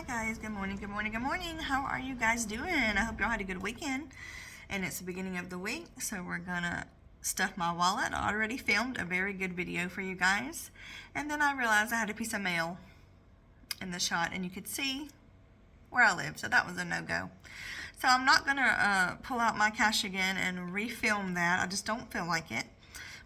guys, good morning, good morning, good morning. How are you guys doing? I hope y'all had a good weekend. And it's the beginning of the week, so we're gonna stuff my wallet. I already filmed a very good video for you guys. And then I realized I had a piece of mail in the shot and you could see where I live, so that was a no-go. So I'm not gonna pull out my cash again and refilm that. I just don't feel like it.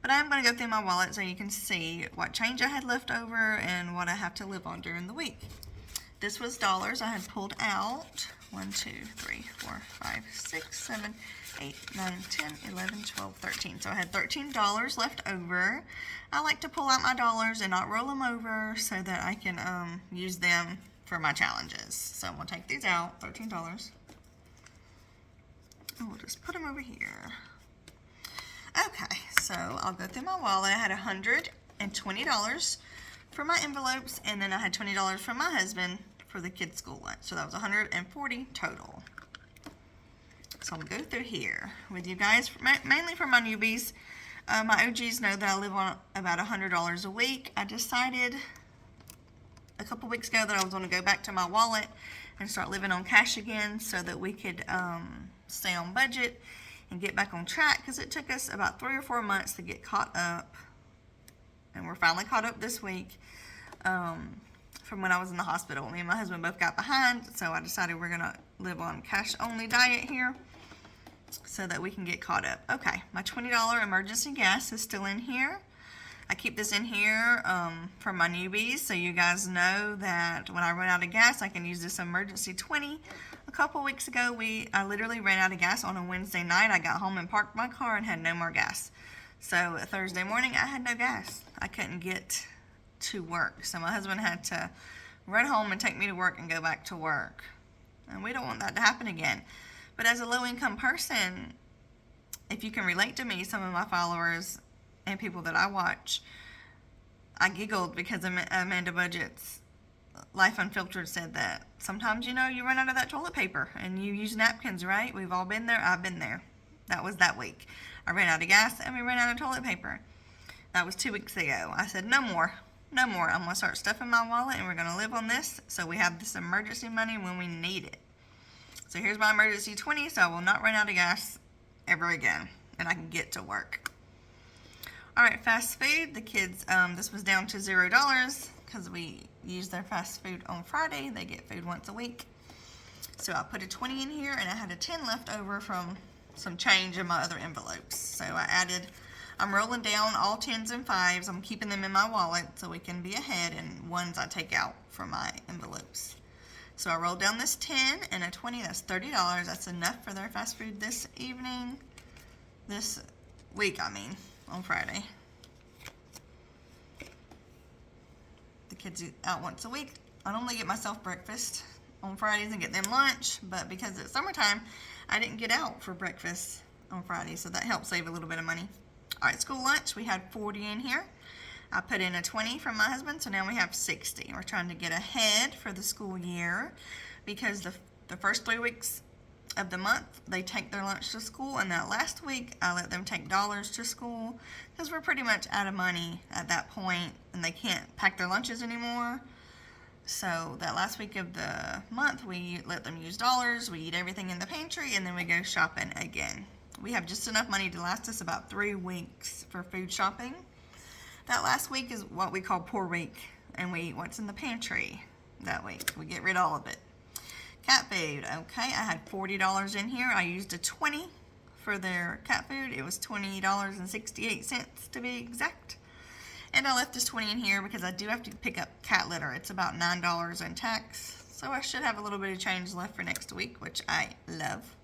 But I am gonna go through my wallet so you can see what change I had left over and what I have to live on during the week. This was dollars I had pulled out. 1, 2, 3, 4, 5, 6, 7, 8, 9, 10, 11, 12, 13. So I had $13 left over. I like to pull out my dollars and not roll them over so that I can use them for my challenges. So I'm gonna take these out, $13. And we'll just put them over here. Okay, so I'll go through my wallet. I had $120 for my envelopes, and then I had $20 from my husband for the kids' school lunch. So that was $140 total. So I'm gonna go through here with you guys, mainly for my newbies. My OGs know that I live on about $100 a week. I decided a couple weeks ago that I was gonna go back to my wallet and start living on cash again so that we could stay on budget and get back on track, because it took us about 3 or 4 months to get caught up, and we're finally caught up this week from when I was in the hospital. Me and my husband both got behind, so I decided we're gonna live on cash only diet here so that we can get caught up. Okay, my $20 emergency gas is still in here. I keep this in here for my newbies, so you guys know that when I run out of gas, I can use this emergency 20. A couple weeks ago, I literally ran out of gas on a Wednesday night. I got home and parked my car and had no more gas. So Thursday morning, I had no gas. I couldn't get to work. So my husband had to run home and take me to work and go back to work. And we don't want that to happen again. But as a low-income person, if you can relate to me, some of my followers and people that I watch, I giggled because Amanda Budget's Life Unfiltered said that sometimes, you run out of that toilet paper and you use napkins, right? We've all been there. I've been there. That was that week. I ran out of gas and we ran out of toilet paper. That was 2 weeks ago. I said, no more. No more. I'm going to start stuffing my wallet and we're going to live on this so we have this emergency money when we need it. So here's my emergency 20, so I will not run out of gas ever again and I can get to work. All right, fast food. The kids, this was down to $0 because we use their fast food on Friday. They get food once a week. So I put a 20 in here and I had a 10 left over from some change in my other envelopes. So I'm rolling down all 10s and 5s. I'm keeping them in my wallet so we can be ahead, and ones I take out from my envelopes. So I rolled down this 10 and a 20. That's $30. That's enough for their fast food this week, on Friday. The kids eat out once a week. I normally get myself breakfast on Fridays and get them lunch, but because it's summertime, I didn't get out for breakfast on Friday, so that helped save a little bit of money. All right, school lunch, we had 40 in here. I put in a 20 from my husband, so now we have 60. We're trying to get ahead for the school year because the first 3 weeks of the month, they take their lunch to school, and that last week, I let them take dollars to school because we're pretty much out of money at that point, and they can't pack their lunches anymore. So that last week of the month, we let them use dollars, we eat everything in the pantry, and then we go shopping again. We have just enough money to last us about 3 weeks for food shopping. That last week is what we call poor week, and we eat what's in the pantry that week. We get rid of all of it. Cat food, okay, I had $40 in here. I used a 20 for their cat food. It was $20.68 to be exact. And I left this 20 in here because I do have to pick up cat litter. It's about $9 in tax, so I should have a little bit of change left for next week, which I love.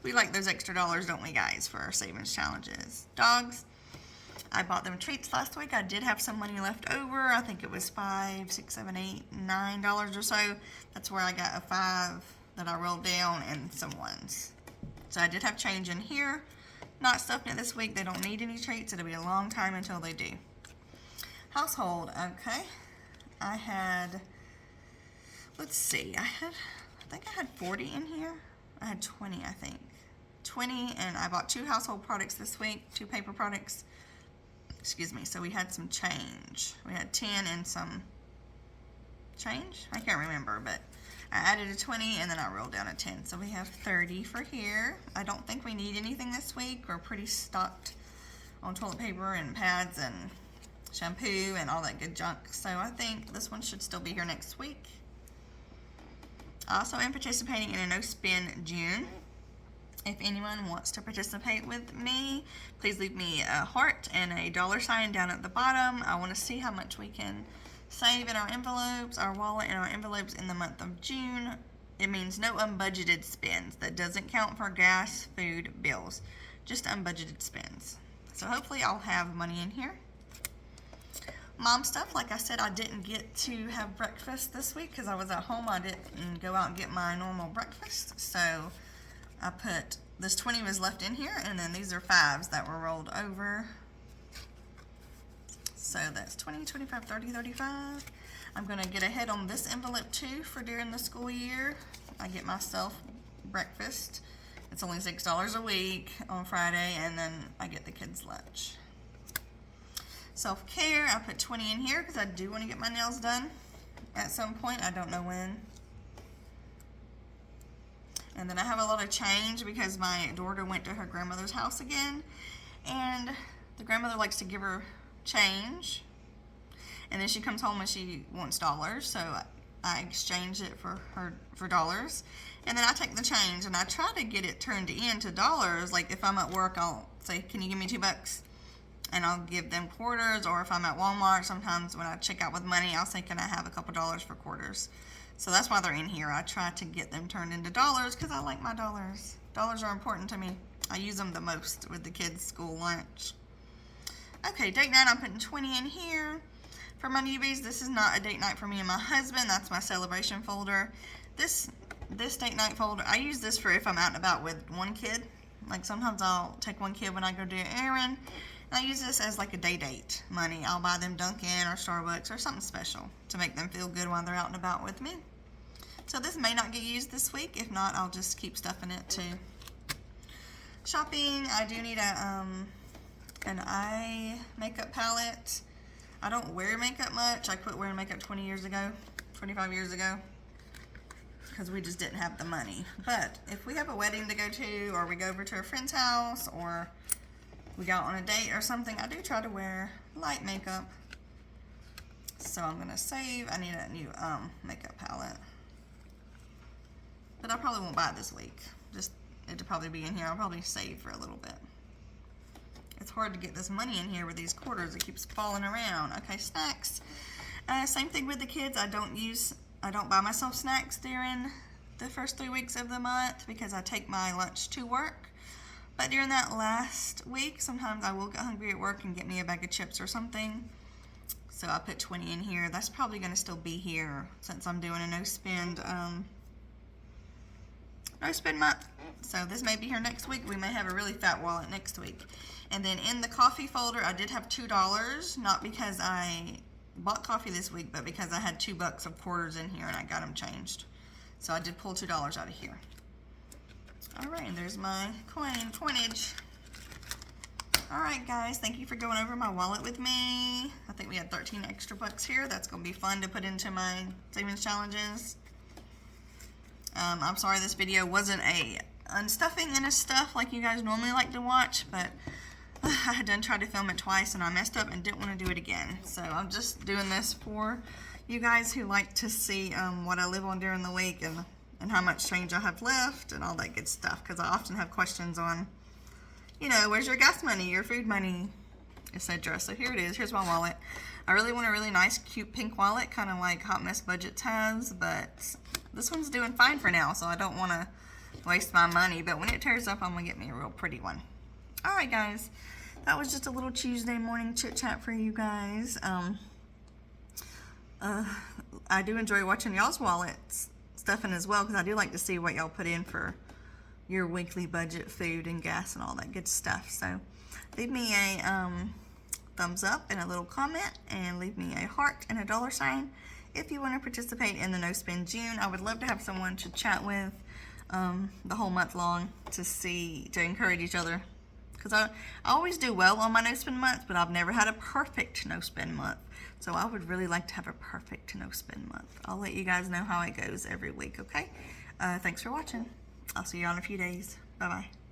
We like those extra dollars, don't we, guys, for our savings challenges. Dogs, I bought them treats last week. I did have some money left over. I think it was $5, $6, $7, $8, $9 or so. That's where I got a 5 that I rolled down and some ones. So I did have change in here. Not stuffing it this week. They don't need any treats. It'll be a long time until they do. Household, okay. I had, let's see, I think I had 40 in here. I had 20, I think. 20, and I bought 2 household products this week, 2 paper products. Excuse me, so we had some change. We had 10 and some change. I can't remember, but I added a 20 and then I rolled down a 10. So we have 30 for here. I don't think we need anything this week. We're pretty stocked on toilet paper and pads and shampoo and all that good junk. So I think this one should still be here next week. I also am participating in a no spin June. If anyone wants to participate with me, please leave me a heart and a $sign down at the bottom. I want to see how much we can save in our envelopes, our wallet, and our envelopes in the month of June. It means no unbudgeted spends. That doesn't count for gas, food, bills, just unbudgeted spends. So hopefully I'll have money in here. Mom stuff, like I said, I didn't get to have breakfast this week because I was at home. I didn't go out and get my normal breakfast. So I put, this 20 was left in here, and then these are 5s that were rolled over. So that's 20, 25, 30, 35. I'm going to get ahead on this envelope too for during the school year. I get myself breakfast. It's only $6 a week on Friday, and then I get the kids' lunch. Self-care, I put 20 in here because I do want to get my nails done at some point. I don't know when. And then I have a lot of change because my daughter went to her grandmother's house again, and the grandmother likes to give her change, and then she comes home and she wants dollars, so I exchange it for dollars, and then I take the change and I try to get it turned into dollars. Like if I'm at work, I'll say, can you give me $2? And I'll give them quarters. Or if I'm at Walmart, sometimes when I check out with money, I'll say, can I have a couple dollars for quarters? So that's why they're in here. I try to get them turned into dollars because I like my dollars. Dollars are important to me. I use them the most with the kids' school lunch. Okay, date night, I'm putting 20 in here. For my newbies, this is not a date night for me and my husband. That's my celebration folder. This date night folder, I use this for if I'm out and about with one kid. Like sometimes I'll take one kid when I go do an errand. And I use this as like a day date money. I'll buy them Dunkin' or Starbucks or something special to make them feel good while they're out and about with me. So this may not get used this week. If not, I'll just keep stuffing it too. Shopping, I do need an eye makeup palette. I don't wear makeup much. I quit wearing makeup 25 years ago, because we just didn't have the money. But if we have a wedding to go to, or we go over to a friend's house, or we go on a date or something, I do try to wear light makeup. So I'm gonna save. I need a new makeup palette, but I probably won't buy it this week. Just it'll probably be in here. I'll probably save for a little bit. It's hard to get this money in here with these quarters. It keeps falling around. Okay, snacks. Same thing with the kids. I don't buy myself snacks during the first 3 weeks of the month because I take my lunch to work. But during that last week, sometimes I will get hungry at work and get me a bag of chips or something. So I put 20 in here. That's probably going to still be here since I'm doing a no spend month. So this may be here next week. We may have a really fat wallet next week. And then in the coffee folder, I did have $2, not because I bought coffee this week, but because I had $2 of quarters in here and I got them changed. So I did pull $2 out of here. All right, and there's my coinage. All right, guys, thank you for going over my wallet with me. I think we had 13 extra bucks here. That's going to be fun to put into my savings challenges. I'm sorry this video wasn't a unstuffing and a stuff like you guys normally like to watch, but I had done tried to film it twice and I messed up and didn't want to do it again. So I'm just doing this for you guys who like to see what I live on during the week and how much change I have left and all that good stuff, because I often have questions on, you know, where's your gas money, your food money, etc. So here it is. Here's my wallet. I really want a really nice, cute pink wallet, kind of like Hot Mess Budgets has, but this one's doing fine for now, so I don't want to waste my money. But when it tears up, I'm going to get me a real pretty one. All right, guys. That was just a little Tuesday morning chit-chat for you guys. I do enjoy watching y'all's wallets stuffing as well, because I do like to see what y'all put in for your weekly budget, food and gas and all that good stuff. So leave me a thumbs up and a little comment, and leave me a heart and a $sign if you want to participate in the No Spend June. I would love to have someone to chat with the whole month long to encourage each other because I always do well on my no spend month, but I've never had a perfect no spend month. So I would really like to have a perfect no spend month. I'll let you guys know how it goes every week, okay? Thanks for watching. I'll see you all in a few days. Bye-bye.